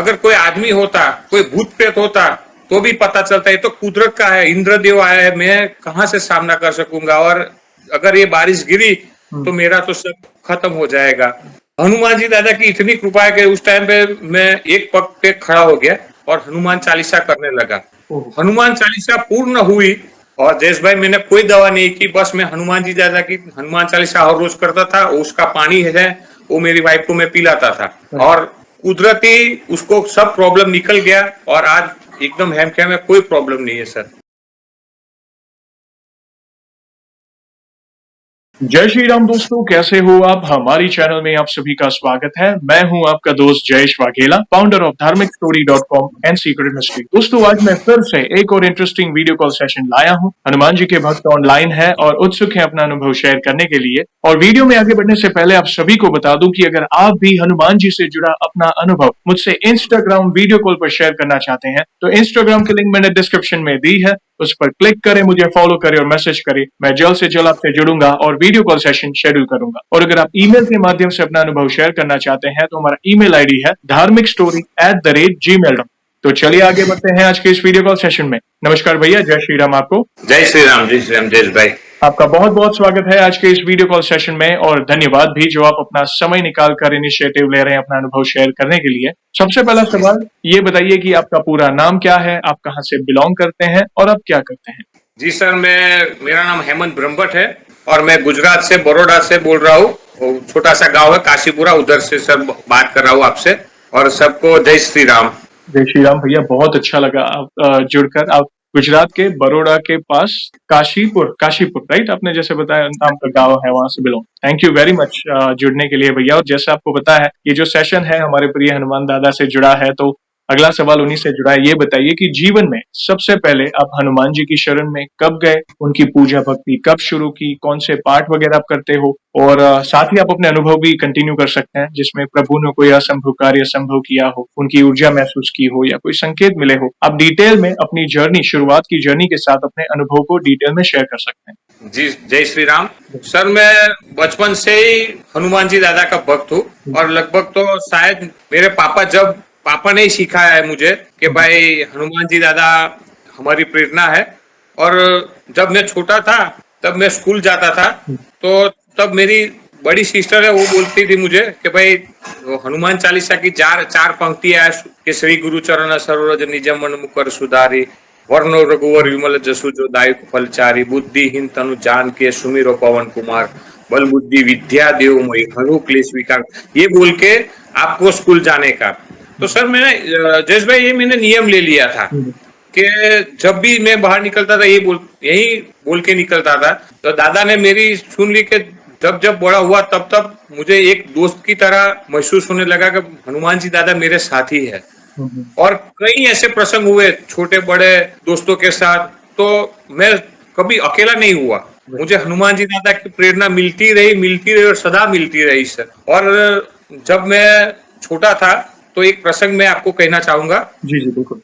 अगर कोई आदमी होता, कोई भूत प्रेत होता तो भी पता चलता है तो कुदरत का है, इंद्रदेव आया है, मैं कहाँ से सामना कर सकूंगा। और अगर ये बारिश गिरी तो मेरा तो सब खत्म हो जाएगा। हनुमान जी दादा की इतनी कृपा है कि उस टाइम पे मैं एक पग पे खड़ा हो गया और हनुमान चालीसा करने लगा। हनुमान चालीसा पूर्ण हुई और जयेश भाई मैंने कोई दवा नहीं की, बस मैं हनुमान जी दादा की हनुमान चालीसा हर रोज करता था। उसका पानी है वो मेरी वाइफ को मैं पिलाता था और कुदरती उसको सब प्रॉब्लम निकल गया और आज एकदम हेम खेम है, कोई प्रॉब्लम नहीं है सर। जय श्री राम दोस्तों, कैसे हो आप? हमारी चैनल में आप सभी का स्वागत है। मैं हूं आपका दोस्त जयेश वाघेला, फाउंडर ऑफ धार्मिकस्टोरी.com एंड सीक्रेट मिस्ट्री। दोस्तों, आज मैं फिर से एक और इंटरेस्टिंग वीडियो कॉल सेशन लाया हूं। हनुमान जी के भक्त ऑनलाइन है और उत्सुक है अपना अनुभव शेयर करने के लिए। और वीडियो में आगे बढ़ने से पहले आप सभी को बता दूं कि अगर आप भी हनुमान जी से जुड़ा अपना अनुभव मुझसे इंस्टाग्राम वीडियो कॉल पर शेयर करना चाहते हैं तो इंस्टाग्राम की लिंक मैंने डिस्क्रिप्शन में दी है, उस पर क्लिक करें, मुझे फॉलो करें और मैसेज करें। मैं जल्द से जल्द आपसे जुड़ूंगा और वीडियो कॉल सेशन शेड्यूल करूंगा। और अगर आप ईमेल के माध्यम से अपना अनुभव शेयर करना चाहते हैं तो हमारा ईमेल आईडी है dharmikstory@gmail.com। तो चलिए आगे बढ़ते हैं आज के इस वीडियो कॉल सेशन में। नमस्कार भैया, जय श्री राम आपको। जय श्री राम, जय श्री राम जयेश भाई। आपका बहुत बहुत स्वागत है आज के इस वीडियो कॉल सेशन में और धन्यवाद भी जो आप अपना समय निकाल कर इनिशिएटिव ले रहे हैं अपना अनुभव शेयर करने के लिए। सबसे पहला सवाल ये बताइए कि आपका पूरा नाम क्या है, आप कहाँ से बिलोंग करते हैं और आप क्या करते हैं? जी सर, मेरा नाम हेमंत ब्रह्मभट्ट है और मैं गुजरात से, बड़ौदा से बोल रहा हूँ। छोटा सा गांव है काशीपुरा, उधर से सर बात कर रहा हूँ आपसे। और सबको जय श्री राम। जय श्री राम भैया, बहुत अच्छा लगा आप जुड़कर। आप गुजरात के बड़ौदा के पास काशीपुर राइट, आपने जैसे बताया नाम का गांव है, वहां से belong. Thank you very much जुड़ने के लिए भैया। और जैसे आपको पता है ये जो सेशन है हमारे प्रिय हनुमान दादा से जुड़ा है, तो अगला सवाल उन्हीं से जुड़ा है। ये बताइए कि जीवन में सबसे पहले आप हनुमान जी की शरण में कब गए, उनकी पूजा भक्ति कब शुरू की, कौन से पाठ वगैरह आप करते हो, और साथ ही आप अपने अनुभव भी कंटिन्यू कर सकते हैं जिसमें प्रभु ने कोई असंभव कार्य संभव किया हो, उनकी ऊर्जा महसूस की हो या कोई संकेत मिले हो। आप डिटेल में अपनी जर्नी, शुरुआत की जर्नी के साथ अपने अनुभव को डिटेल में शेयर कर सकते हैं। जी जय श्री राम सर। मैं बचपन से ही हनुमान जी दादा का भक्त हूँ और लगभग तो शायद मेरे पापा ने ही सिखाया है मुझे कि भाई हनुमान जी दादा हमारी प्रेरणा है। और जब मैं छोटा था तब मैं स्कूल जाता था, तो तब मेरी बड़ी सिस्टर है वो बोलती थी मुझे कि भाई वो हनुमान चालीसा की चार पंक्तियां कि श्री गुरु चरण सरोज निज मन मुकर सुधारी, वर्णो रघुवर विमल जसु जो दायक फलचारी, बुद्धिहीन तनु जान के सुमिरो पवन कुमार, बल बुद्धि विद्या देव मोहि हरु क्लेश विकार, ये बोल के आपको स्कूल जाने का। तो सर मैंने जयेश भाई ये मैंने नियम ले लिया था कि जब भी मैं बाहर निकलता था यही बोल के निकलता था। तो दादा ने मेरी सुन ली कि जब जब बड़ा हुआ तब तब मुझे एक दोस्त की तरह महसूस होने लगा कि हनुमान जी दादा मेरे साथी है। और कई ऐसे प्रसंग हुए छोटे बड़े दोस्तों के साथ, तो मैं कभी अकेला नहीं हुआ। मुझे हनुमान जी दादा की प्रेरणा मिलती रही और सदा मिलती रही सर। और जब मैं छोटा था तो एक प्रसंग मैं आपको कहना चाहूंगा। जी जी बिल्कुल।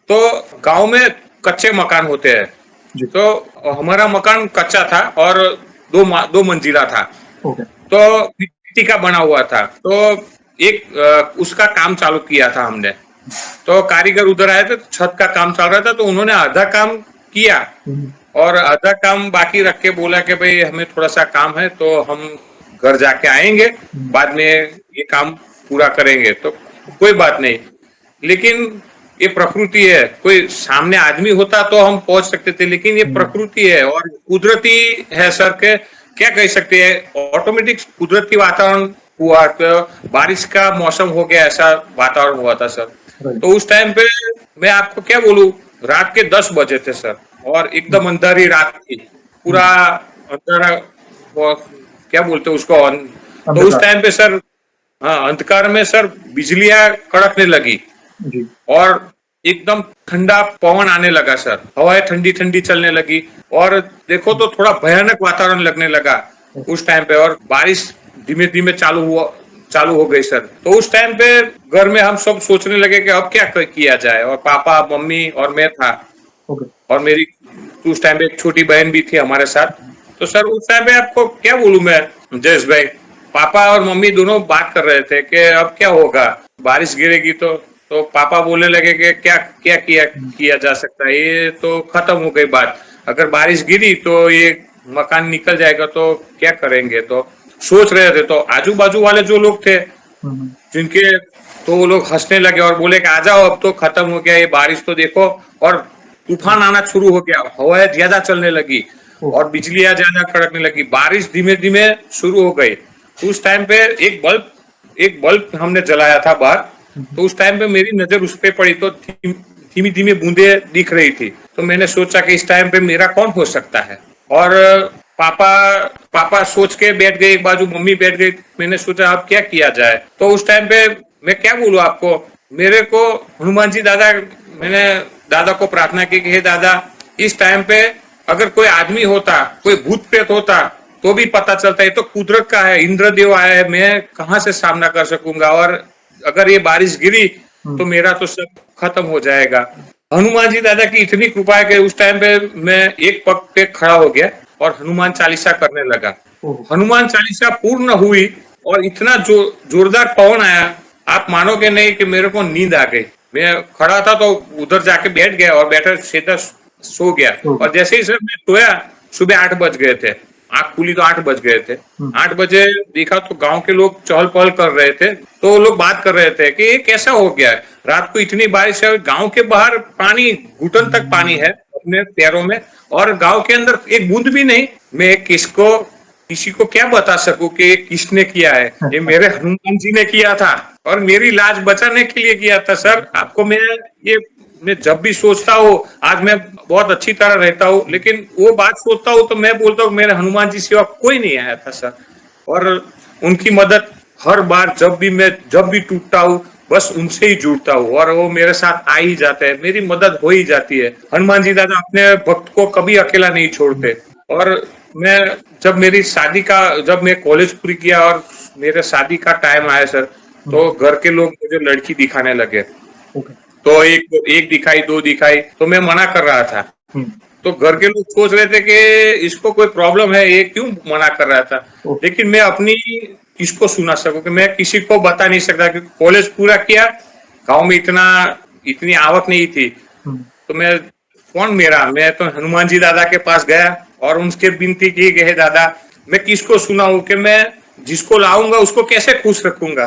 तो गांव में कच्चे मकान होते हैं, तो हमारा मकान कच्चा था और दो मंजिला था। तो मिट्टी का बना हुआ था। तो एक उसका काम चालू किया था हमने। तो कारीगर उधर आए थे, छत का काम चल रहा था, तो उन्होंने आधा काम किया और आधा काम बाकी रख के बोला कि भाई हमें थोड़ा सा काम है तो हम घर जाके आएंगे, बाद में ये काम पूरा करेंगे। तो कोई बात नहीं, लेकिन ये प्रकृति है। कोई सामने आदमी होता तो हम पहुंच सकते थे, लेकिन ये प्रकृति है और कुदरती है सर के क्या कह सकते हैं। ऑटोमेटिक कुदरती वातावरण हुआ, तो बारिश का मौसम हो गया, ऐसा वातावरण हुआ था सर। तो उस टाइम पे मैं आपको क्या बोलूं, रात के 10 बजे थे सर और एकदम अंधारी रात थी, पूरा अंधारा, क्या बोलते उसको। तो उस टाइम पे सर, हाँ, अंधकार में सर बिजलियां कड़कने लगी और एकदम ठंडा पवन आने लगा सर, हवाएं ठंडी ठंडी चलने लगी और देखो तो थोड़ा भयानक वातावरण लगने लगा उस टाइम पे। और बारिश धीमे धीमे चालू हो गई सर। तो उस टाइम पे घर में हम सब सोचने लगे कि अब क्या किया जाए, और पापा मम्मी और मैं था और मेरी उस टाइम पे एक छोटी बहन भी थी हमारे साथ। तो सर उस टाइम पे आपको क्या बोलूं मैं जयेश भाई, पापा और मम्मी दोनों बात कर रहे थे कि अब क्या होगा, बारिश गिरेगी तो तो पापा बोलने लगे कि क्या क्या किया जा सकता है, ये तो खत्म हो गई बात। अगर बारिश गिरी तो ये मकान निकल जाएगा, तो क्या करेंगे। तो सोच रहे थे, तो आजू बाजू वाले जो लोग थे जिनके, तो वो लोग हंसने लगे और बोले कि आ जाओ, अब तो खत्म हो गया ये बारिश, तो देखो। और तूफान आना शुरू हो गया, हवाएं ज्यादा चलने लगी और बिजलियां ज्यादा कड़कने लगी, बारिश धीमे धीमे शुरू हो गई। तो उस टाइम पे एक बल्ब हमने जलाया था बाहर, तो उस टाइम पे मेरी नजर उस पे पड़ी, तो धीमी धीमी बूंदे दिख रही थी। तो मैंने सोचा कि इस टाइम पे मेरा कौन हो सकता है। और पापा पापा सोच के बैठ गए, एक बाजू मम्मी बैठ गई। मैंने सोचा अब क्या किया जाए। तो उस टाइम पे मैं क्या बोलूं आपको, मेरे को हनुमान जी दादा, मैंने दादा को प्रार्थना की कि हे दादा, इस टाइम पे अगर कोई आदमी होता, कोई भूत प्रेत होता, तो भी पता चलता है, तो कुदरत का है, इंद्रदेव आया है, मैं कहाँ से सामना कर सकूंगा। और अगर ये बारिश गिरी तो मेरा तो सब खत्म हो जाएगा। हनुमान जी दादा की इतनी कृपा है कि उस टाइम पे मैं एक पग पे खड़ा हो गया और हनुमान चालीसा करने लगा। हनुमान चालीसा पूर्ण हुई और इतना जोरदार पवन आया, आप मानोगे नहीं कि मेरे को नींद आ गई। मैं खड़ा था तो उधर जाके बैठ गया और बैठा सीधा सो गया। और जैसे ही सर मैं सोया, सुबह 8 बज गए थे, आंख खुली तो 8 बज गए थे। 8 बजे देखा तो गांव के लोग चहल पहल कर रहे थे, तो वो लोग बात कर रहे थे कि ये कैसा हो गया है, रात को इतनी बारिश है, गांव के बाहर पानी, घुटन तक पानी है अपने पैरों में, और गांव के अंदर एक बूंद भी नहीं। मैं किसी को क्या बता सकूं कि ये किसने किया है। ये मेरे हनुमान जी ने किया था और मेरी लाज बचाने के लिए किया था सर। आपको मैं जब भी सोचता हूँ, आज मैं बहुत अच्छी तरह रहता हूँ, लेकिन वो बात सोचता हूँ तो मैं बोलता हूँ मेरे हनुमान जी सिवा कोई नहीं आया था सर। और उनकी मदद हर बार जब भी टूटता हूँ, बस उनसे ही जुड़ता हूँ और वो मेरे साथ आ ही जाते हैं, मेरी मदद हो ही जाती है। हनुमान जी दादा अपने भक्त को कभी अकेला नहीं छोड़ते। और मैं जब मैं कॉलेज पूरी किया और मेरे शादी का टाइम आया सर, तो घर के लोग मुझे लड़की दिखाने लगे। तो एक दिखाई, दो दिखाई, तो मैं मना कर रहा था। तो घर के लोग सोच रहे थे कि इसको कोई प्रॉब्लम है, ये क्यों मना कर रहा था। लेकिन मैं अपनी किसको सुना सकूं, कि मैं किसी को बता नहीं सकता, कि कॉलेज पूरा किया, गांव में इतनी आवक नहीं थी, तो मैं तो हनुमान जी दादा के पास गया और उनसे विनती की कि हे दादा, मैं किसको सुनाऊं, कि मैं जिसको लाऊंगा उसको कैसे खुश रखूंगा।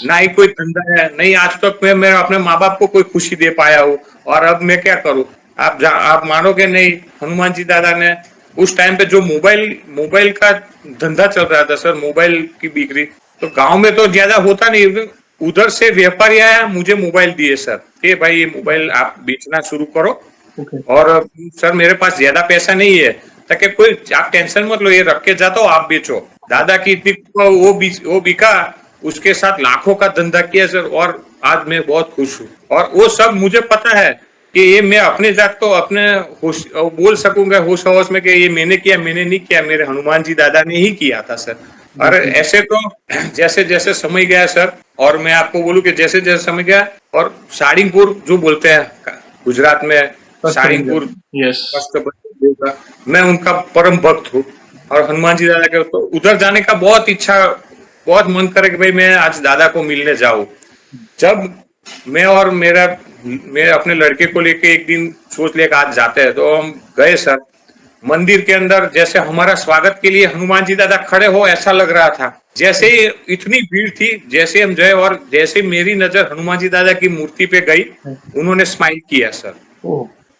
ना ही कोई धंधा है, नहीं आज तक मैं अपने माँ बाप को कोई खुशी दे पाया हूँ, और अब मैं क्या करूँ। आप मानोगे नहीं, हनुमान जी दादा ने उस टाइम पे जो मोबाइल का धंधा चल रहा था सर, मोबाइल की बिक्री, तो गांव में तो ज्यादा होता नहीं, उधर से व्यापारी आया, मुझे मोबाइल दिए सर कि भाई ये मोबाइल आप बेचना शुरू करो। और सर मेरे पास ज्यादा पैसा नहीं है, ताकि कोई आप टेंशन मत लो, ये रख के जाता हो, आप बेचो। दादा की इतनी वो बिका, उसके साथ लाखों का धंधा किया सर, और आज मैं बहुत खुश हूँ। और वो सब मुझे पता है कि ये मैं अपने जात को अपने बोल सकूंगा होश हवस में कि ये मैंने किया, मैंने नहीं किया, मेरे हनुमान जी दादा ने ही किया था सर। और ऐसे तो जैसे जैसे समय गया सर, और मैं आपको बोलूं कि जैसे जैसे समय गया, और साड़ीपुर जो बोलते हैं गुजरात में, साड़ीपुर, मैं उनका परम भक्त हूँ। और हनुमान जी दादा के तो उधर जाने का बहुत मन करे कि भाई मैं आज दादा को मिलने जाऊं। जब मैं अपने लड़के को लेके एक दिन सोच लिया कि आज जाते हैं, तो हम गए सर। मंदिर के अंदर जैसे हमारा स्वागत के लिए हनुमान जी दादा खड़े हो, ऐसा लग रहा था। जैसे ही इतनी भीड़ थी, जैसे हम गए और जैसे मेरी नजर हनुमान जी दादा की मूर्ति पे गई, उन्होंने स्माइल किया सर।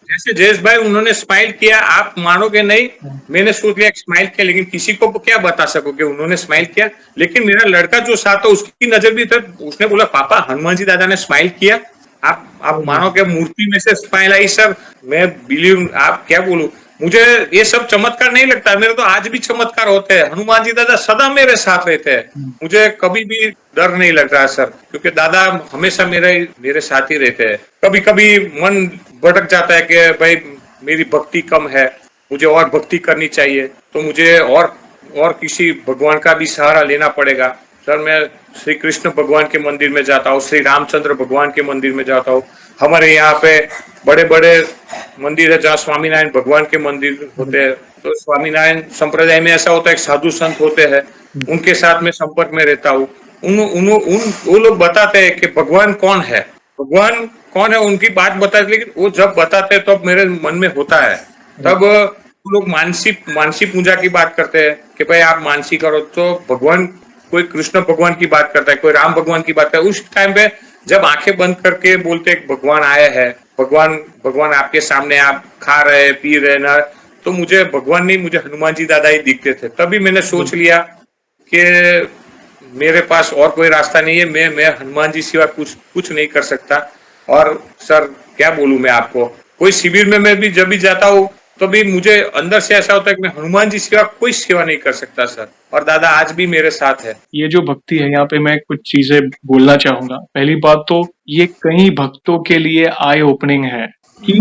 जैसे जयेश भाई उन्होंने स्माइल किया, आप मानोगे नहीं, मैंने सोच लिया स्माइल किया, लेकिन किसी को क्या बता सको कि उन्होंने स्माइल किया। लेकिन मेरा लड़का जो साथ था, उसकी नजर भी था, उसने बोला पापा हनुमान जी दादा ने स्माइल किया। आप मानोगे मूर्ति में से स्माइल आई सर। मैं आप क्या बोलूं, मुझे ये सब चमत्कार नहीं लगता, मेरे तो आज भी चमत्कार होते हैं। हनुमान जी दादा सदा मेरे साथ रहते हैं, मुझे कभी भी डर नहीं लग रहा सर, क्योंकि दादा हमेशा मेरे साथ ही रहते हैं। कभी कभी मन भटक जाता है कि भाई मेरी भक्ति कम है, मुझे और भक्ति करनी चाहिए, तो मुझे और किसी भगवान का भी सहारा लेना पड़ेगा। सर मैं श्री कृष्ण भगवान के मंदिर में जाता हूँ, श्री रामचंद्र भगवान के मंदिर में जाता हूँ। हमारे यहाँ पे बड़े बड़े मंदिर है जहाँ स्वामीनारायण भगवान के मंदिर होते हैं। तो स्वामीनारायण संप्रदाय में ऐसा होता है, साधु संत होते हैं, उनके साथ में संपर्क में रहता हूँ। वो लोग बताते हैं कि भगवान कौन है। भगवान कौन है उनकी बात बताते, लेकिन वो जब बताते हैं तब मेरे मन में होता है। तब वो लोग मानसी पूजा की बात करते हैं कि भाई आप मानसी करो, तो भगवान कोई कृष्ण भगवान की बात करता है, कोई राम भगवान की बात करता है। उस टाइम पे जब आंखें बंद करके बोलते हैं भगवान आए हैं, भगवान भगवान आपके सामने, आप खा रहे पी रहे ना, तो मुझे भगवान नहीं, मुझे हनुमान जी दादा ही दिखते थे। तभी मैंने सोच लिया कि मेरे पास और कोई रास्ता नहीं है, मैं हनुमान जी सिवा कुछ कुछ नहीं कर सकता। और सर क्या बोलूं मैं आपको, कोई शिविर में मैं भी जब भी जाता हूँ तो भी मुझे अंदर से ऐसा होता है कि मैं हनुमान जी सिवा कोई सेवा नहीं कर सकता सर। और दादा आज भी मेरे साथ है। ये जो भक्ति है, यहाँ पे मैं कुछ चीजें बोलना चाहूंगा। पहली बात तो ये कई भक्तों के लिए आई ओपनिंग है कि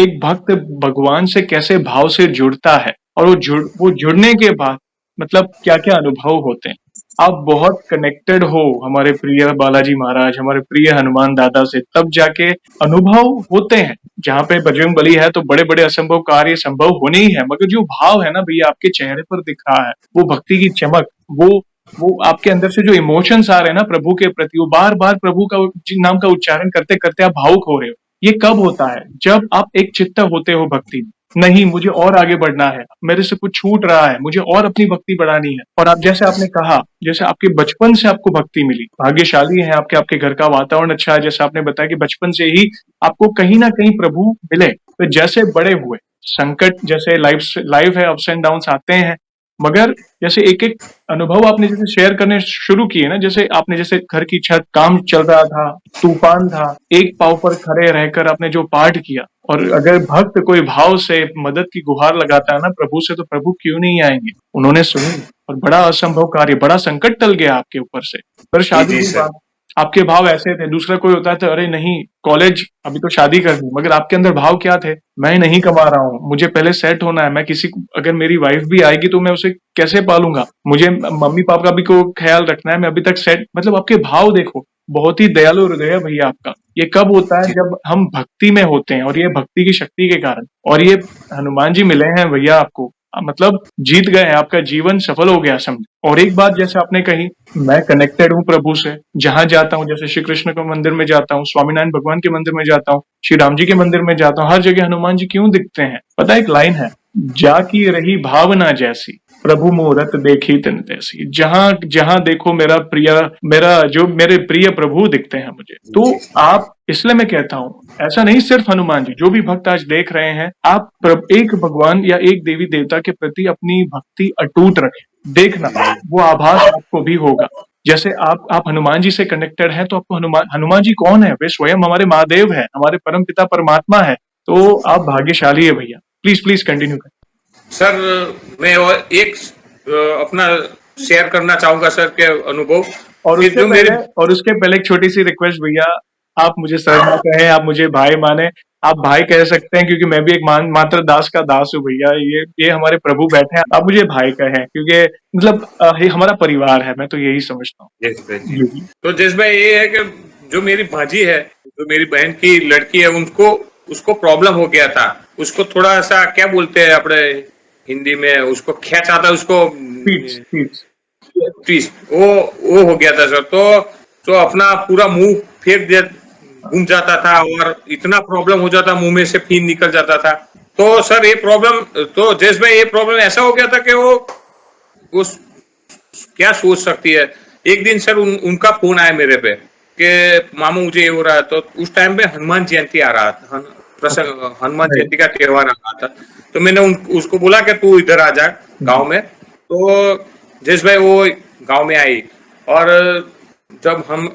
एक भक्त भगवान से कैसे भाव से जुड़ता है, और वो जुड़ने के बाद मतलब क्या क्या अनुभव होते हैं। आप बहुत कनेक्टेड हो हमारे प्रिय बालाजी महाराज, हमारे प्रिय हनुमान दादा से, तब जाके अनुभव होते हैं। जहाँ पे बजरंग बली है तो बड़े बड़े असंभव कार्य संभव होने ही है, मगर जो भाव है ना भैया आपके चेहरे पर दिख रहा है, वो भक्ति की चमक, वो आपके अंदर से जो इमोशंस आ रहे हैं ना प्रभु के प्रति, वो बार बार प्रभु का नाम का उच्चारण करते करते आप भावुक हो रहे हो। ये कब होता है? जब आप एक चित्त होते हो भक्ति में, नहीं मुझे और आगे बढ़ना है, मेरे से कुछ छूट रहा है, मुझे और अपनी भक्ति बढ़ानी है। और आप जैसे आपने कहा, जैसे आपके बचपन से आपको भक्ति मिली, भाग्यशाली है आपके, आपके घर का वातावरण अच्छा है। जैसे आपने बताया कि बचपन से ही आपको कहीं ना कहीं प्रभु मिले, तो जैसे बड़े हुए संकट, जैसे लाइफ है, अप्स एंड डाउन्स आते हैं, मगर जैसे एक एक अनुभव आपने जैसे शेयर करने शुरू किए ना, जैसे आपने जैसे घर की छत, काम चल रहा था, तूफान था, एक पांव पर खड़े रहकर आपने जो पाठ किया। और अगर भक्त कोई भाव से मदद की गुहार लगाता है ना प्रभु से, तो प्रभु क्यों नहीं आएंगे? उन्होंने सुनी और बड़ा असंभव कार्य, बड़ा संकट टल गया आपके ऊपर से। पर जी शादी जी की सर। बात, आपके भाव ऐसे थे। दूसरा कोई होता है तो अरे नहीं, कॉलेज अभी तो शादी करनी, मगर आपके अंदर भाव क्या थे? मैं नहीं कमा रहा हूँ, मुझे पहले सेट होना है, मैं किसी को, अगर मेरी वाइफ भी आएगी तो मैं उसे कैसे पालूंगा, मुझे मम्मी पापा का भी को ख्याल रखना है, मैं अभी तक सेट, मतलब आपके भाव देखो, बहुत ही दयालु हृदय है भैया आपका। ये कब होता है? जी जब हम भक्ति में होते हैं, और ये भक्ति की शक्ति के कारण। और ये हनुमान जी मिले हैं भैया आपको, मतलब जीत गए हैं, आपका जीवन सफल हो गया समझ। और एक बात जैसे आपने कही, मैं कनेक्टेड हूँ प्रभु से, जहां जाता हूँ, जैसे श्री कृष्ण के मंदिर में जाता हूँ, स्वामीनारायण भगवान के मंदिर में जाता हूँ, श्री राम जी के मंदिर में जाता हूँ, हर जगह हनुमान जी क्यों दिखते हैं? पता है एक लाइन है, जाकी रही भावना जैसी, प्रभु मूरत देखी तिन तैसी। जहां जहां देखो मेरे प्रिय प्रभु दिखते हैं मुझे। तो जी आप, इसलिए मैं कहता हूँ, ऐसा नहीं सिर्फ हनुमान जी, जो भी भक्त आज देख रहे हैं, आप एक भगवान या एक देवी देवता के प्रति अपनी भक्ति अटूट रखें। देखना वो आभास आपको भी होगा। जैसे आप हनुमान जी से कनेक्टेड हैं, तो आपको हनुमान जी कौन है? वे स्वयं हमारे महादेव है, हमारे परम पिता परमात्मा है। तो आप भाग्यशाली है भैया। प्लीज प्लीज कंटिन्यू करें सर। मैं और एक अपना शेयर करना चाहूंगा सर के अनुभव, और कि उसके जो मेरे। पहले और उसके पहले एक छोटी सी रिक्वेस्ट भैया, आप मुझे सर ना कहें, आप मुझे भाई माने। आप भाई कह सकते हैं, क्योंकि मैं भी एक मात्र दास का दास हूँ भैया। ये हमारे प्रभु बैठे हैं, आप मुझे भाई कहें, क्योंकि मतलब ये हमारा परिवार है, मैं तो यही समझता हूँ। जयेश भाई जी। जी जी तो जयेश भाई ये है कि जो मेरी भांजी है, जो मेरी बहन की लड़की है, उनको उसको प्रॉब्लम हो गया था। उसको थोड़ा सा क्या बोलते हैं अपने हिंदी में, उसको खैच आता है, उसको फीट्स फीट्स ट्विस्ट, वो हो गया था सर। तो अपना पूरा मुंह फेर दे, घूम जाता था, और इतना प्रॉब्लम हो जाता, मुंह में से फीन निकल जाता था। तो सर ये प्रॉब्लम, तो जयेश भाई ये प्रॉब्लम ऐसा हो गया था कि वो क्या सोच सकती है। एक दिन सर उनका फोन आया मेरे पे कि मामू मुझे ये हो रहा है। तो उस टाइम पे हनुमान जयंती आ रहा था, प्रसंग हनुमान जयंती का त्योहार आ रहा था। तो मैंने उसको बोला कि तू इधर आ जा गांव में। तो जयेश भाई वो गांव में आई, और जब हम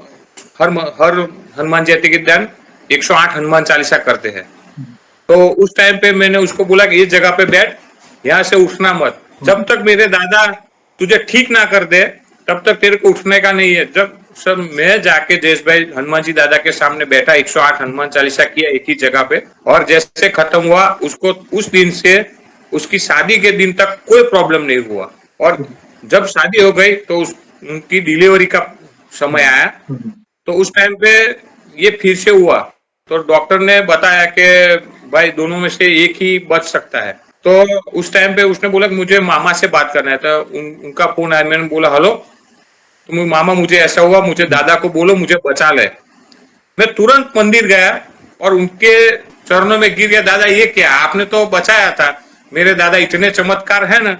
हर हर हनुमान जयंती के दिन 108 हनुमान चालीसा करते हैं। तो उस टाइम पे मैंने उसको बोला कि इस जगह पे बैठ, यहाँ से उठना मत, जब तक मेरे दादा तुझे ठीक ना कर दे तब तक तेरे को उठने का नहीं है। जब सर मैं जाके जयेश भाई हनुमान जी दादा के सामने बैठा, 108 हनुमान चालीसा किया एक ही जगह पे, और जैसे खत्म हुआ, उसको उस दिन से उसकी शादी के दिन तक कोई प्रॉब्लम नहीं हुआ। और जब शादी हो गई तो उनकी डिलीवरी का समय आया, तो उस टाइम पे ये फिर से हुआ। तो डॉक्टर ने बताया कि भाई दोनों में से एक ही बच सकता है। तो उस टाइम पे उसने बोला कि मुझे मामा से बात करना है। तो उनका फोन आया, मैंने बोला हेलो, तो मामा मुझे ऐसा हुआ, मुझे दादा को बोलो मुझे बचा ले। मैं तुरंत मंदिर गया और उनके चरणों में गिर गया। दादा ये क्या, आपने तो बचाया था, मेरे दादा इतने चमत्कार है ना।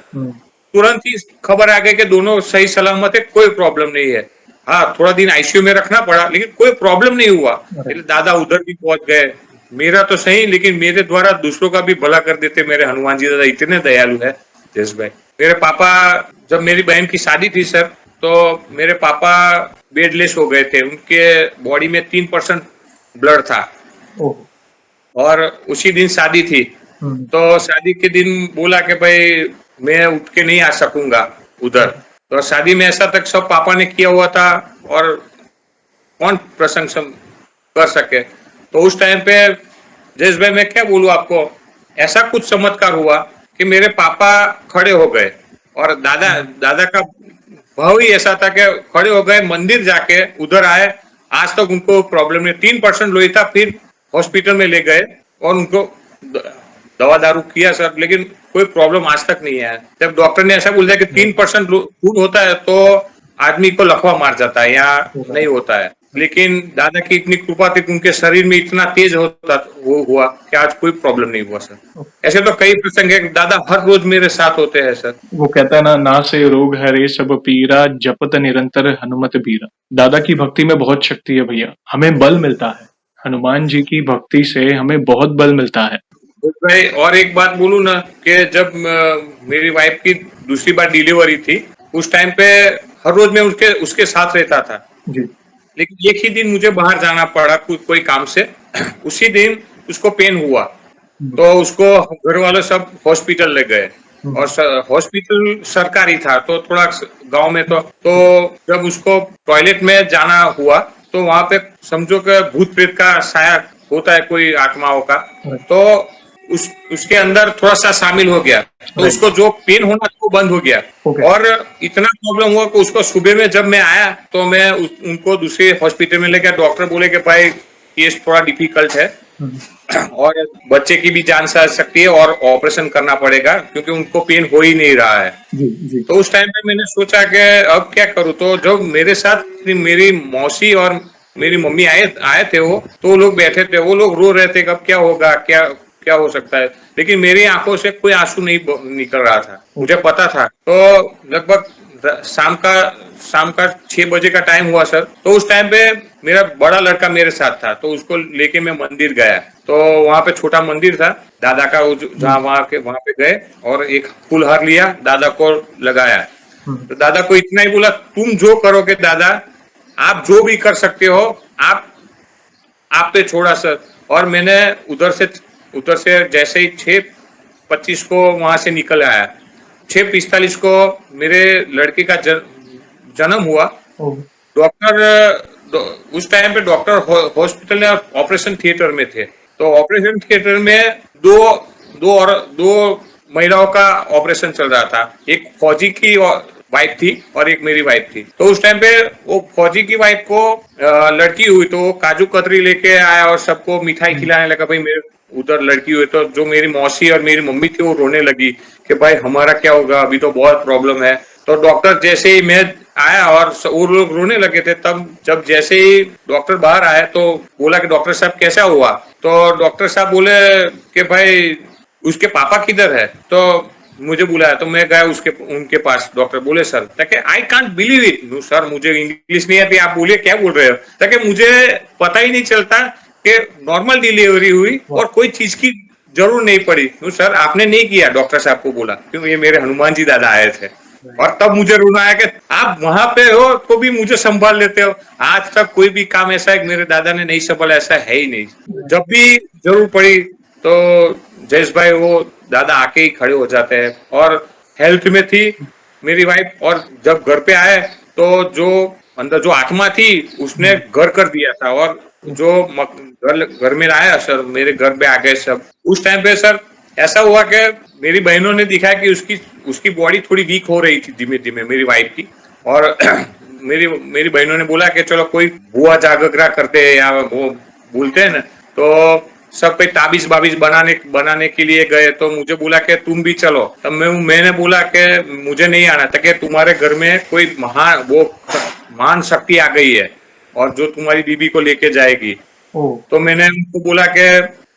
तुरंत ही खबर आ गई कि दोनों सही सलामत है, कोई प्रॉब्लम नहीं है। हाँ, थोड़ा दिन आईसीयू में रखना पड़ा, लेकिन कोई प्रॉब्लम नहीं हुआ। दादा उधर भी पहुंच गए, मेरा तो सही, लेकिन मेरे द्वारा दूसरों का भी भला कर देते मेरे हनुमान जी दादा, इतने दयालु है जयेश भाई। मेरे पापा, जब मेरी बहन की शादी थी सर, तो मेरे पापा बेडलेस हो गए थे, उनके बॉडी में 3% ब्लड था और उसी दिन शादी थी। तो शादी के दिन बोला कि भाई मैं उठ के नहीं आ सकूंगा उधर। तो शादी में ऐसा तक सब पापा ने किया हुआ था और कौन प्रशंसा कर सके। तो उस टाइम पे जयेश भाई मैं क्या बोलूं आपको, ऐसा कुछ चमत्कार हुआ कि मेरे पापा खड़े हो गए और दादा का भाव ही ऐसा था कि खड़े हो गए, मंदिर जाके उधर आए। आज तक उनको प्रॉब्लम नहीं, 3% लोही था, फिर हॉस्पिटल में ले गए और उनको दवा दारू किया सर, लेकिन कोई प्रॉब्लम आज तक नहीं है। जब डॉक्टर ने ऐसा बोल दिया कि 3% खून होता है तो आदमी को लकवा मार जाता है, या नहीं होता है, लेकिन दादा की इतनी कृपा थी कि उनके शरीर में इतना तेज होता वो हुआ कि आज कोई प्रॉब्लम नहीं हुआ सर। ऐसे तो कई प्रसंग है, दादा हर रोज मेरे साथ होते हैं सर। वो कहता है ना से रोग हरे सब पीरा, जपत निरंतर हनुमत बीरा। दादा की भक्ति में बहुत शक्ति है भैया, हमें बल मिलता है। हनुमान जी की भक्ति से हमें बहुत बल मिलता है भाई। और एक बात बोलूं ना कि जब मेरी वाइफ की दूसरी बार डिलीवरी थी, उस टाइम पे हर रोज मैं उसके साथ रहता था जी। लेकिन एक ही दिन मुझे बाहर जाना पड़ा कोई काम से। उसी दिन उसको पेन हुआ तो उसको घर वाले सब हॉस्पिटल ले गए और हॉस्पिटल सरकारी था, तो थोड़ा गांव में तो जब उसको टॉयलेट में जाना हुआ तो वहां पे समझो कि भूत प्रेत का साया होता है कोई आत्माओं का, तो उसके अंदर थोड़ा सा शामिल हो गया, तो उसको जो पेन होना था वो बंद हो गया। और इतना प्रॉब्लम हुआ कि उसको सुबह में जब मैं आया तो मैं उनको दूसरे हॉस्पिटल में ले गया। डॉक्टर बोले कि भाई केस थोड़ा डिफिकल्ट है और बच्चे की भी जान जा सकती है और ऑपरेशन करना पड़ेगा क्योंकि उनको पेन हो ही नहीं रहा है। जी। तो उस टाइम पे मैंने सोचा कि अब क्या करूं, तो जब मेरे साथ मेरी मौसी और मेरी मम्मी आए थे, वो लोग बैठे थे, वो लोग रो रहे थे कब क्या होगा, क्या हो सकता है, लेकिन मेरी आंखों से कोई आंसू नहीं निकल रहा था, मुझे पता था। तो लगभग शाम का 6 बजे का टाइम हुआ सर। तो उस टाइम पे मेरा बड़ा लड़का मेरे साथ था, तो उसको लेके मैं मंदिर गया। तो वहां पे छोटा मंदिर था दादा का, जहाँ वहां पे गए और एक फूलहार लिया, दादा को लगाया। तो दादा को इतना ही बोला, तुम जो करोगे दादा, आप जो भी कर सकते हो, आप पे छोड़ा सर। और मैंने उधर से जैसे ही 6:25 को वहां से निकल आया, 6:45 को मेरे लड़के का जन्म हुआ। उस टाइम पे डॉक्टर हॉस्पिटल या ऑपरेशन थिएटर में थे, तो ऑपरेशन थिएटर में दो महिलाओं का ऑपरेशन चल रहा था। एक फौजी की वाइफ थी और एक मेरी वाइफ थी। तो उस टाइम पे वो फौजी की वाइफ को लड़की हुई, तो वो काजू कतरी लेके आया और सबको मिठाई खिलाने लगा। भाई मेरे उधर लड़की हुई, तो जो मेरी मौसी और मेरी मम्मी थी वो रोने लगी कि भाई हमारा क्या होगा, अभी तो बहुत प्रॉब्लम है। तो डॉक्टर जैसे ही मैं आया और वो लोग रोने लगे थे, तब जब जैसे ही डॉक्टर बाहर आया तो बोला कि डॉक्टर साहब कैसा हुआ। तो डॉक्टर साहब बोले कि भाई उसके पापा किधर है। तो मुझे बुलाया, तो मैं गया उनके पास। डॉक्टर बोले सर, ताकि I can't believe it. Sir मुझे इंग्लिश नहीं आती, आप बोलिए क्या बोल रहे हो। ताकि मुझे पता ही नहीं चलता कि नॉर्मल डिलीवरी हुई और कोई चीज की जरूर नहीं पड़ी। तो सर आपने नहीं किया, डॉक्टर साहब को बोला, क्योंकि ये मेरे हनुमान जी दादा आए थे। और तब मुझे रोना आया कि आप वहां पे हो तो भी मुझे संभाल लेते हो। आज तक कोई भी काम ऐसा है मेरे दादा ने नहीं संभाला, ऐसा है ही नहीं। जब भी जरूर पड़ी तो जयेश भाई वो दादा आके ही खड़े हो जाते हैं। और हेल्थ में थी मेरी वाइफ, और जब घर पे आए तो जो अंदर जो आत्मा थी उसने घर कर दिया था, और जो घर में आया सर, मेरे घर पे आ गए सब। उस टाइम पे सर ऐसा हुआ कि मेरी बहनों ने दिखाया कि उसकी बॉडी थोड़ी वीक हो रही थी धीमे धीमे, मेरी वाइफ की। और मेरी बहनों ने बोला कि चलो कोई बुआ जागरा करते हैं या वो बोलते हैं ना, तो सब पे ताबीज बाबीज बनाने के लिए गए। तो मुझे बोला कि तुम भी चलो। तब मैंने बोला कि मुझे नहीं आना था, कि तुम्हारे घर में कोई महान शक्ति आ गई है और जो तुम्हारी बीबी को लेके जाएगी। तो मैंने उनको बोला कि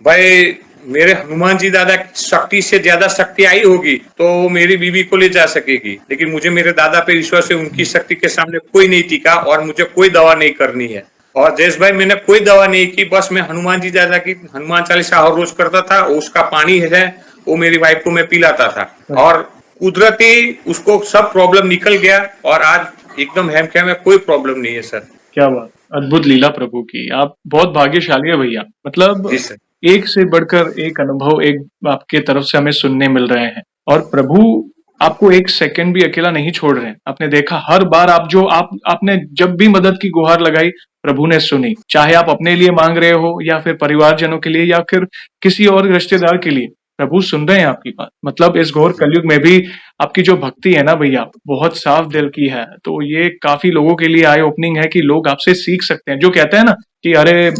भाई मेरे हनुमान जी दादा की शक्ति से ज्यादा शक्ति आई होगी तो वो मेरी बीवी को ले जा सकेगी, लेकिन मुझे मेरे दादा पे विश्वास है, उनकी शक्ति के सामने कोई नहीं टिका और मुझे कोई दवा नहीं करनी है। और जयेश भाई मैंने कोई दवा नहीं की, बस मैं हनुमान जी दादा की हनुमान चालीसा हर रोज करता था, उसका पानी है वो मेरी वाइफ को मैं पिलाता था और कुदरती उसको सब प्रॉब्लम निकल गया और आज एकदम हेम में कोई प्रॉब्लम नहीं है सर। क्या बात, अद्भुत लीला प्रभु की। आप बहुत भाग्यशाली है भैया। मतलब जी सर। एक से बढ़कर एक अनुभव एक आपके तरफ से हमें सुनने मिल रहे हैं और प्रभु आपको एक सेकंड भी अकेला नहीं छोड़ रहे हैं। आपने देखा हर बार आपने जब भी मदद की गुहार लगाई प्रभु ने सुनी, चाहे आप अपने लिए मांग रहे हो या फिर परिवारजनों के लिए या फिर किसी और रिश्तेदार के लिए, प्रभु सुन रहे हैं आपकी बात। मतलब इस घोर कलयुग में भी आपकी जो भक्ति है ना भैया, बहुत साफ दिल की है। तो ये काफी लोगों के लिए आई ओपनिंग है कि लोग आपसे सीख सकते हैं। जो कहते हैं ना कि अरे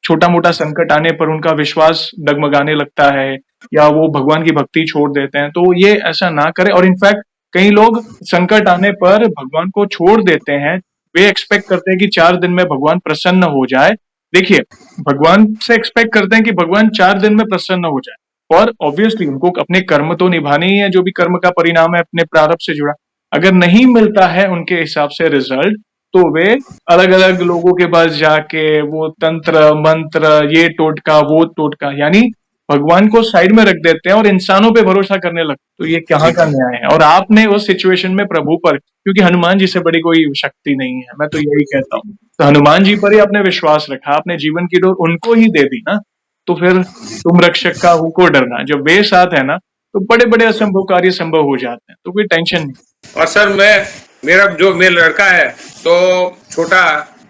छोटा मोटा संकट आने पर उनका विश्वास डगमगाने लगता है या वो भगवान की भक्ति छोड़ देते हैं, तो ये ऐसा ना करे। और इनफैक्ट कई लोग संकट आने पर भगवान को छोड़ देते हैं, वे एक्सपेक्ट करते हैं कि 4 दिन में भगवान प्रसन्न हो जाए। देखिए, भगवान से एक्सपेक्ट करते हैं कि भगवान 4 दिन में प्रसन्न हो जाए और ऑब्वियसली उनको अपने कर्म तो निभाने ही है, जो भी कर्म का परिणाम है अपने प्रारब्ध से जुड़ा। अगर नहीं मिलता है उनके हिसाब से रिजल्ट, तो वे अलग अलग लोगों के पास जाके वो तंत्र मंत्र, ये टोटका वो टोटका, यानी भगवान को साइड में रख देते हैं और इंसानों पे भरोसा करने लगते। तो ये कहाँ का न्याय है? और आपने उस सिचुएशन में प्रभु पर, क्योंकि हनुमान जी से बड़ी कोई शक्ति नहीं है, मैं तो यही कहता हूँ, तो हनुमान जी पर ही आपने विश्वास रखा, आपने जीवन की डोर उनको ही दे दी ना, तो फिर तुम रक्षक का को डरना। जब वे साथ है ना तो बड़े बड़े असंभव कार्य संभव हो जाते हैं, तो कोई टेंशन नहीं। और सर मेरा लड़का है तो छोटा,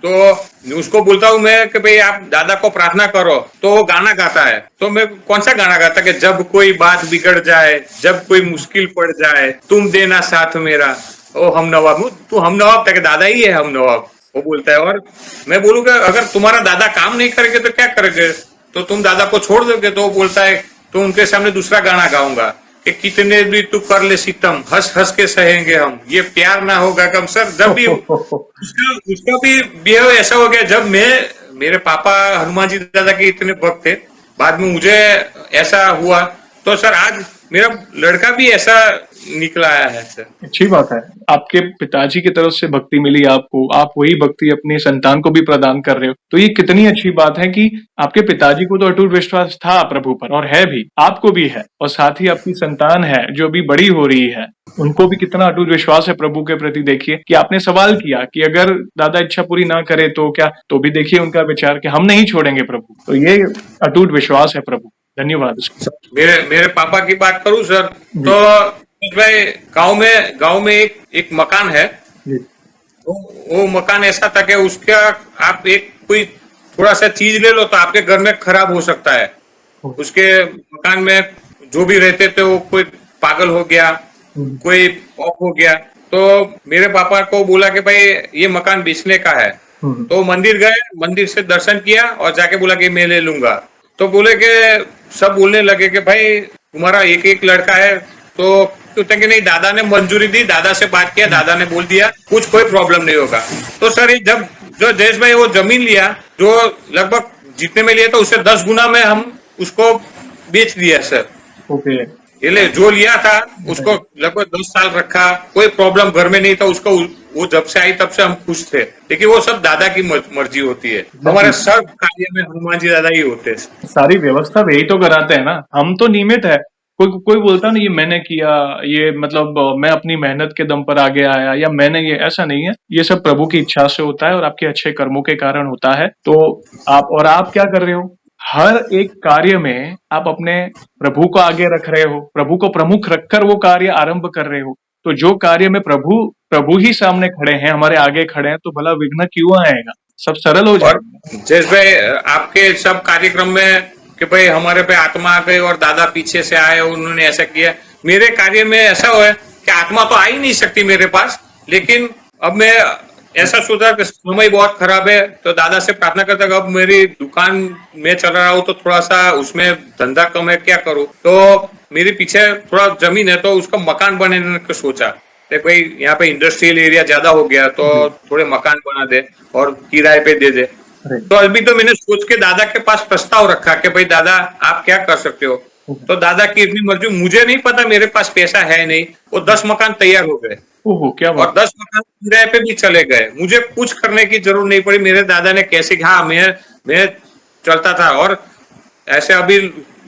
तो उसको बोलता हूँ मैं कि भाई आप दादा को प्रार्थना करो, तो वो गाना गाता है। तो मैं कौन सा गाना गाता कि जब कोई बात बिगड़ जाए, जब कोई मुश्किल पड़ जाए, तुम देना साथ मेरा, ओ हम नवाब। तू हम नवाब था कि दादा ही है हम नवाब, वो बोलता है। और मैं बोलूंगा अगर तुम्हारा दादा काम नहीं करेंगे तो क्या करेंगे, तो तुम दादा को छोड़ दोगे, तो वो बोलता है तो उनके सामने दूसरा गाना गाऊंगा कि कितने भी तू कर ले सितम, हंस हंस के सहेंगे हम, ये प्यार ना होगा कम। सर जब भी उसका भी बिहेव ऐसा हो गया, जब मेरे पापा हनुमान जी दादा के इतने भक्त थे, बाद में मुझे ऐसा हुआ, तो सर आज मेरा लड़का भी ऐसा निकला आया है सर। अच्छी बात है, आपके पिताजी की तरफ से भक्ति मिली आपको, आप वही भक्ति अपने संतान को भी प्रदान कर रहे हो, तो ये कितनी अच्छी बात है कि आपके पिताजी को तो अटूट विश्वास था प्रभु पर और है भी, आपको भी है, और साथ ही आपकी संतान है जो भी बड़ी हो रही है, उनको भी कितना अटूट विश्वास है प्रभु के प्रति। देखिए कि आपने सवाल किया कि अगर दादा इच्छा पूरी ना करे तो क्या, तो भी देखिए उनका विचार कि हम नहीं छोड़ेंगे प्रभु, तो ये अटूट विश्वास है प्रभु। धन्यवाद। मेरे पापा की बात करूं सर, तो भाई गांव में एक मकान है, वो मकान ऐसा था कि उसका आप कोई थोड़ा सा चीज ले लो तो आपके घर में खराब हो सकता है। उसके मकान में जो भी रहते थे वो कोई पागल हो गया, कोई ऑफ हो गया, तो मेरे पापा को बोला कि भाई ये मकान बेचने का है। तो मंदिर गए, मंदिर से दर्शन किया और जाके बोला कि मैं ले लूंगा। तो बोले कि सब बोलने लगे कि भाई तुम्हारा एक लड़का है, तो कि नहीं, दादा ने मंजूरी दी, दादा से बात किया, दादा ने बोल दिया कुछ कोई प्रॉब्लम नहीं होगा। तो सर जब जो जयेश भाई वो जमीन लिया, जो लगभग जितने में लिया था उससे 10 गुना में हम उसको बेच दिया सर। ओके। ये जो लिया था उसको लगभग 10 साल रखा, कोई प्रॉब्लम घर में नहीं था उसको। वो जब से आई तब से हम खुश थे, लेकिन वो सब दादा की मर्जी होती है। हमारे सब कार्य में हनुमान जी दादा ही होते हैं। सारी व्यवस्था वही तो कराते हैं ना, हम तो नियमित है। कोई बोलता नहीं ये मैंने किया, ये मतलब मैं अपनी मेहनत के दम पर आगे आया, या मैंने ये, ऐसा नहीं है। ये सब प्रभु की इच्छा से होता है और आपके अच्छे कर्मों के कारण होता है। तो आप क्या कर रहे हो, हर एक कार्य में आप अपने प्रभु को आगे रख रहे हो, प्रभु को प्रमुख रखकर वो कार्य आरंभ कर रहे हो। तो जो कार्य में प्रभु ही सामने खड़े हैं, हमारे आगे खड़े हैं, तो भला विघ्न क्यों आएगा, सब सरल हो जाएगा। जयेश भाई आपके सब कार्यक्रम में कि भाई हमारे पे आत्मा आ गई और दादा पीछे से आए, उन्होंने ऐसा किया, मेरे कार्य में ऐसा हुआ कि आत्मा तो आ ही नहीं सकती मेरे पास, लेकिन अब मैं ऐसा सोचा कि समय बहुत खराब है, तो दादा से प्रार्थना करता कि अब मेरी दुकान में चल रहा हूँ तो थोड़ा सा उसमें धंधा कम है, क्या करूँ। तो मेरे पीछे थोड़ा जमीन है, तो उसका मकान बनाने का सोचा, भाई यहाँ पे इंडस्ट्रियल एरिया ज्यादा हो गया तो थोड़े मकान बना दे और किराए पे दे दे। तो अभी तो मैंने सोच के दादा के पास प्रस्ताव रखा कि भाई दादा आप क्या कर सकते हो। तो दादा की इतनी मर्जी, मुझे नहीं पता, मेरे पास पैसा है नहीं, वो 10 मकान तैयार हो गए। ओहो, क्या और बात। 10 मकान किराए पे भी चले गए, मुझे कुछ करने की जरूरत नहीं पड़ी। मेरे दादा ने कैसे, हाँ मैं चलता था। और ऐसे अभी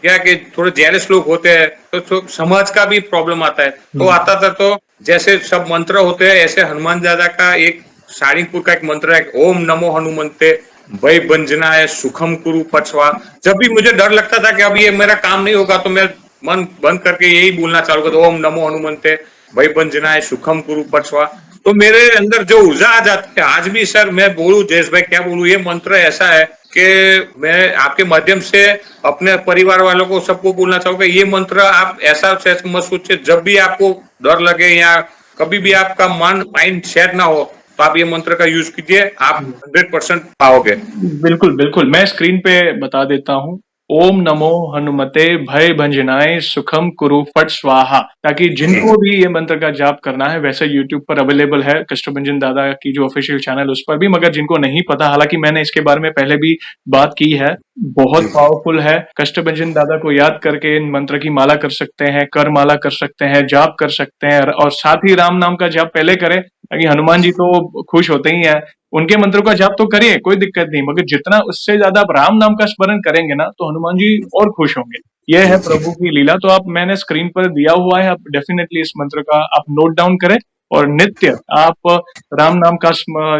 क्या कि थोड़े जेलस लोग होते हैं तो समाज का भी प्रॉब्लम आता है, तो आता था। तो जैसे सब मंत्र होते हैं ऐसे हनुमान दादा का एक सारंगपुर का एक मंत्र है, ओम नमो हनुमंते भय बंजनाय सुखम कुरु पछवा। जब भी मुझे डर लगता था कि अब ये मेरा काम नहीं होगा, तो मैं मन बंद करके यही बोलना चालू कर, ओम नमो हनुमंते भय बंजनाय सुखम कुरु पछवा। तो मेरे अंदर जो ऊर्जा आ जाती है, आज भी सर मैं बोलूं जयेश भाई, क्या बोलूं, ये मंत्र ऐसा है कि मैं आपके माध्यम से अपने परिवार वालों को सबको बोलना चाहूंगा, ये मंत्र आप ऐसा मत सोचिए, जब भी आपको डर लगे या कभी भी आपका मन माइंड सेट ना हो, तो आप ये मंत्र का यूज कीजिए, आप 100% पाओगे। बिल्कुल बिल्कुल, मैं स्क्रीन पे बता देता हूँ। ओम नमो हनुमते भय भंजनाय सुखम कुरु फट स्वाहा, ताकि जिनको भी ये मंत्र का जाप करना है, वैसे यूट्यूब पर अवेलेबल है कष्टभंजन दादा की जो ऑफिशियल चैनल उस पर भी, मगर जिनको नहीं पता, हालांकि मैंने इसके बारे में पहले भी बात की है, बहुत पावरफुल है। कष्टभंजन दादा को याद करके इन मंत्र की माला कर सकते हैं, कर माला कर सकते हैं, जाप कर सकते हैं, और साथ ही राम नाम का जाप पहले करें, ताकि हनुमान जी तो खुश होते ही हैं। उनके मंत्रों का जाप तो करिए, कोई दिक्कत नहीं, मगर जितना उससे ज्यादा आप राम नाम का स्मरण करेंगे ना, तो हनुमान जी और खुश होंगे। यह है प्रभु की लीला। तो आप, मैंने स्क्रीन पर दिया हुआ है, आप डेफिनेटली इस मंत्र का आप नोट डाउन करें, और नित्य आप राम नाम का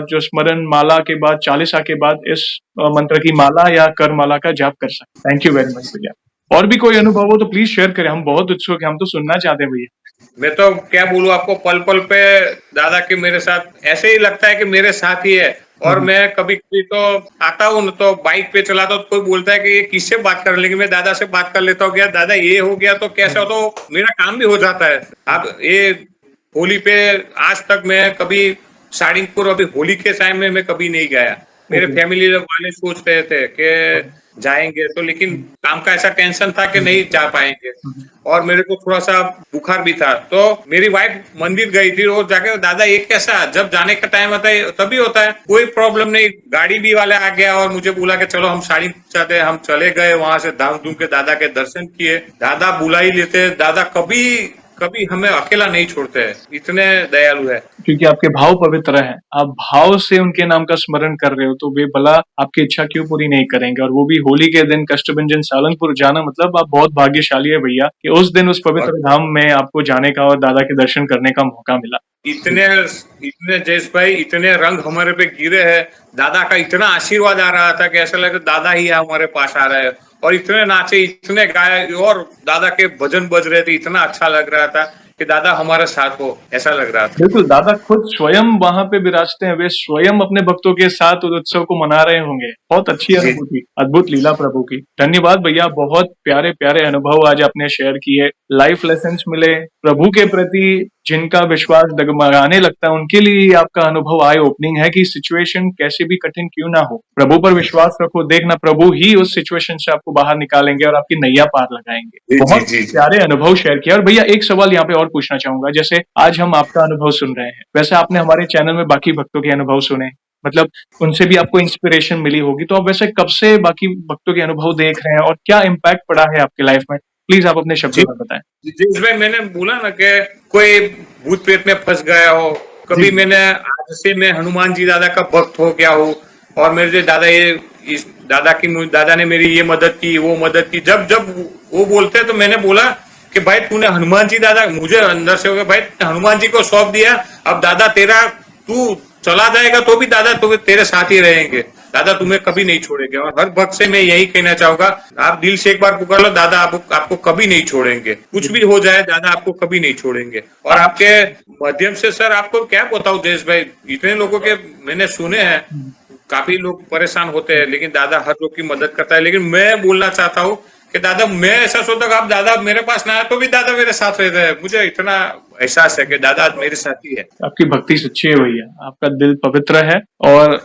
जो स्मरण माला के बाद, चालीसा के बाद इस मंत्र की माला या कर माला का जाप कर सकते। थैंक यू वेरी मच भैया। और भी कोई अनुभव हो तो प्लीज शेयर करें, हम बहुत उत्सुक हैं, हम तो सुनना चाहते हैं भैया। मैं तो क्या बोलूं आपको, पल पल पे दादा के मेरे साथ ऐसे ही लगता है कि मेरे साथ ही है। और मैं कभी कभी तो आता हूँ तो बाइक पे चलाता हूँ, तो कोई बोलता है कि ये किससे बात कर, लेकिन मैं दादा से बात कर लेता हूँ, क्या दादा ये हो गया तो कैसे हो, तो मेरा काम भी हो जाता है। अब ये होली पे आज तक मैं कभी सारंगपुर, अभी होली के टाइम में मैं कभी नहीं गया। मेरे फैमिली वाले सोच रहे थे कि जाएंगे तो, लेकिन काम का ऐसा टेंशन था कि नहीं जा पाएंगे। और मेरे को थोड़ा सा बुखार भी था, तो मेरी वाइफ मंदिर गई थी, और जाके दादा ये कैसा, जब जाने का टाइम आता है तभी होता है, कोई प्रॉब्लम नहीं। गाड़ी भी वाले आ गया और मुझे बोला कि चलो हम साड़ी चाहते, हम चले गए वहां से, धाम धूम के दादा के दर्शन किए। दादा बुला ही लेते, दादा कभी कभी हमें अकेला नहीं छोड़ते हैं, इतने दयालु है। क्योंकि आपके भाव पवित्र हैं, आप भाव से उनके नाम का स्मरण कर रहे हो, तो वे भला आपकी इच्छा क्यों पूरी नहीं करेंगे। और वो भी होली के दिन कष्टभंजन सालंगपुर जाना, मतलब आप बहुत भाग्यशाली है भैया कि उस दिन उस पवित्र धाम में आपको जाने का और दादा के दर्शन करने का मौका मिला। इतने इतने जयेश भाई, इतने रंग हमारे पे गिरे हैं, दादा का इतना आशीर्वाद आ रहा था कि ऐसा लगा दादा ही हमारे पास आ रहा है। और इतने नाचे, इतने गाए, और दादा के भजन बज रहे थे, इतना अच्छा लग रहा था कि दादा हमारे साथ हो, ऐसा लग रहा था। बिल्कुल, दादा खुद स्वयं वहां पे विराजते हैं, वे स्वयं अपने भक्तों के साथ उस उत्सव को मना रहे होंगे। बहुत अच्छी अनुभूति, अद्भुत लीला प्रभु की। धन्यवाद भैया, बहुत प्यारे प्यारे अनुभव आज आपने शेयर किए, लाइफ लेसन्स मिले प्रभु के प्रति। जिनका विश्वास डगमगाने लगता है, उनके लिए आपका अनुभव आई ओपनिंग है कि सिचुएशन कैसे भी कठिन क्यों ना हो, प्रभु पर विश्वास रखो, देखना प्रभु ही उस सिचुएशन से आपको बाहर निकालेंगे और आपकी नैया पार लगाएंगे। बहुत प्यारे अनुभव शेयर किया। और भैया एक सवाल यहाँ पे और पूछना चाहूंगा, जैसे आज हम आपका अनुभव सुन रहे हैं, वैसे आपने हमारे चैनल में बाकी भक्तों के अनुभव सुने, मतलब उनसे भी आपको इंस्पिरेशन मिली होगी, तो आप वैसे कब से बाकी भक्तों के अनुभव देख रहे हैं और क्या इम्पैक्ट पड़ा है आपके लाइफ में, प्लीज आप अपने शब्दों में बताएं। जिस भाई मैंने बोला ना कि कोई भूत प्रेत में फंस गया हो, कभी मैंने आज से मैं हनुमान जी दादा का भक्त हो गया हूँ, और मेरे जो दादा इस दादा ने मेरी ये मदद की, वो मदद की, जब जब वो बोलते तो मैंने बोला कि भाई तूने हनुमान जी दादा, मुझे अंदर से हो गया भाई हनुमान जी को सौंप दिया, अब दादा तेरा, तू चला जाएगा तो भी दादा तुम्हें तेरे साथ ही रहेंगे, दादा तुम्हें कभी नहीं छोड़ेंगे। और हर भक्त से मैं यही कहना चाहूंगा, आप दिल से एक बार पुकार लो, दादा आपको कभी नहीं छोड़ेंगे, कुछ भी हो जाए दादा आपको कभी नहीं छोड़ेंगे। और आपके माध्यम से सर आपको क्या बताऊं जयेश भाई, इतने लोगों के मैंने सुने हैं, काफी लोग परेशान होते हैं, लेकिन दादा हर लोग की मदद करता है। लेकिन मैं बोलना चाहता हूँ कि दादा, मैं ऐसा सोचता हूँ आप दादा मेरे पास ना आए तो भी दादा मेरे साथ रहते हैं, मुझे इतना एहसास है कि दादा मेरे साथ ही है। आपकी भक्ति सच्ची है भैया, आपका दिल पवित्र है, और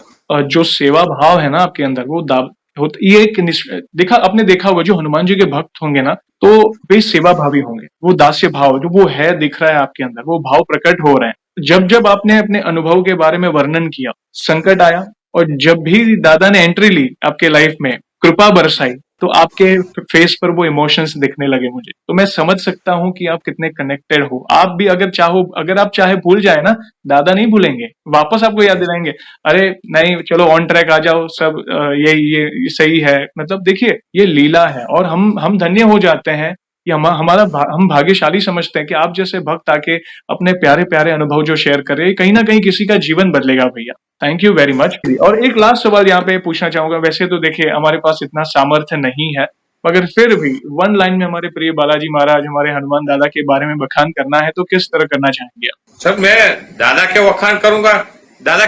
जो सेवा भाव है ना आपके अंदर, वो ये एक देखा, आपने देखा होगा जो हनुमान जी के भक्त होंगे ना, तो वे सेवा भावी होंगे, वो दास्य भाव जो वो है दिख रहा है आपके अंदर, वो भाव प्रकट हो रहे हैं। जब जब आपने अपने अनुभव के बारे में वर्णन किया, संकट आया और जब भी दादा ने एंट्री ली आपके लाइफ में, कृपा बरसाई, तो आपके फेस पर वो इमोशंस दिखने लगे मुझे। तो मैं समझ सकता हूँ कि आप कितने कनेक्टेड हो। आप भी अगर आप चाहे भूल जाए ना, दादा नहीं भूलेंगे, वापस आपको याद दिलाएंगे। अरे नहीं, चलो ऑन ट्रैक आ जाओ, सब ये सही है। मतलब देखिए, ये लीला है और हम धन्य हो जाते हैं कि हम भाग्यशाली समझते हैं कि आप जैसे भक्त आके अपने प्यारे प्यारे अनुभव जो शेयर कर रहे हैं, कहीं ना कहीं किसी का जीवन बदलेगा भैया। Thank you very much. और एक लास्ट सवाल यहाँ पे पूछना चाहूंगा। वैसे तो देखिए हमारे पास इतना सामर्थ्य नहीं है, मगर फिर भी वन लाइन में हमारे प्रिय बालाजी महाराज, हमारे हनुमान दादा के बारे में बखान करना है तो किस तरह करना चाहेंगे आप? सर, मैं दादा के वखान करूंगा। दादा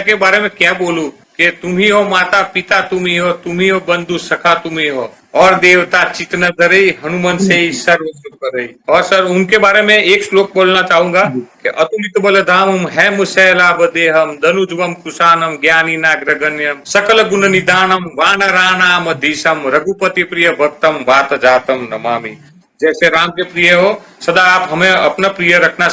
के बारे में क्या बोलूं कि तुम ही हो माता पिता, तुम ही हो बंधु सखा, तुम ही हो, और देवता चित न धरे, हनुमान से ही सर्व सुख करे। और सर, उनके बारे में एक श्लोक बोलना चाहूंगा कि अतुलित बल धामम है मुशैलाभ देहम, धनुजवम कुशानम ज्ञानी नाग्रगण्यम, सकल गुण निदानम वानराणाम धीशम, रघुपति प्रिय भक्तम वात जातम नमामि। जैसे राम के प्रिय हो, सदा आप हमें अपना प्रिय रखना।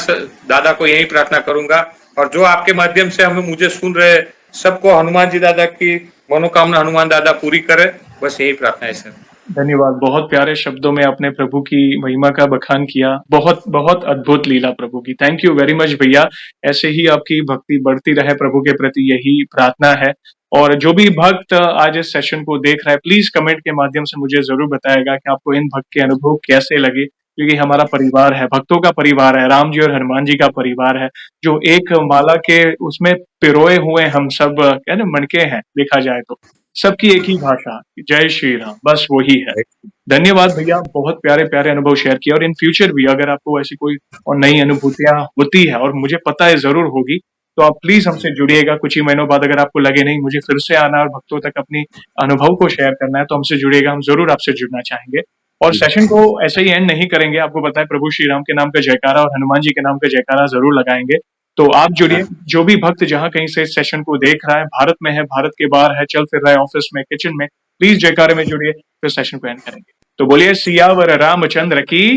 दादा को यही प्रार्थना करूंगा। और जो आपके माध्यम से मुझे सुन रहे सबको हनुमान जी दादा की मनोकामना हनुमान दादा पूरी करे, बस यही प्रार्थना है सर। धन्यवाद। बहुत प्यारे शब्दों में आपने प्रभु की महिमा का बखान किया। बहुत बहुत अद्भुत लीला प्रभु की। थैंक यू वेरी मच भैया। ऐसे ही आपकी भक्ति बढ़ती रहे, प्रभु के प्रति यही प्रार्थना है। और जो भी भक्त आज इस सेशन को देख रहा है, प्लीज कमेंट के माध्यम से मुझे जरूर बताएगा कि आपको इन भक्त के अनुभव कैसे लगे, क्योंकि हमारा परिवार है, भक्तों का परिवार है, राम जी और हनुमान जी का परिवार है, जो एक माला के उसमें पिरोए हुए हम सब मणके हैं देखा जाए तो। सबकी एक ही भाषा, जय श्री राम, बस वही है। धन्यवाद भैया, बहुत प्यारे प्यारे अनुभव शेयर किया। और इन फ्यूचर भी अगर आपको ऐसी कोई और नई अनुभूतियां होती है, और मुझे पता है जरूर होगी, तो आप प्लीज हमसे जुड़िएगा। कुछ ही महीनों बाद अगर आपको लगे नहीं मुझे फिर से आना और भक्तों तक अपनी अनुभव को शेयर करना है, तो हमसे जुड़िएगा, हम जरूर आपसे जुड़ना चाहेंगे। और सेशन को ऐसे ही एंड नहीं करेंगे, आपको पता है प्रभु श्री राम के नाम का जयकारा और हनुमान जी के नाम का जयकारा जरूर लगाएंगे। तो आप जुड़िए, जो भी भक्त जहां कहीं से इस सेशन को देख रहा है, भारत में है, भारत के बाहर है, चल फिर रहा है, ऑफिस में, किचन में, प्लीज जयकारे में जुड़िए, फिर सेशन को एंड करेंगे। तो बोलिए सियावर रामचंद्र की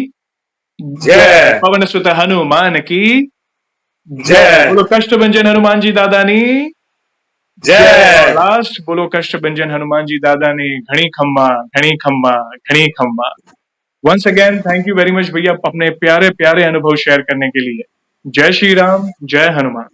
जय, पवन सुत हनुमान की जय, बोलो कष्ट भंजन हनुमान जी दादानी जय। लास्ट बोलो कष्ट भंजन हनुमान जी दादानी घणी खम्मा घणी खम्मा घणी खम्मा। Once again thank you very much भैया, अपने प्यारे प्यारे अनुभव शेयर करने के लिए। जय श्री राम, जय हनुमान।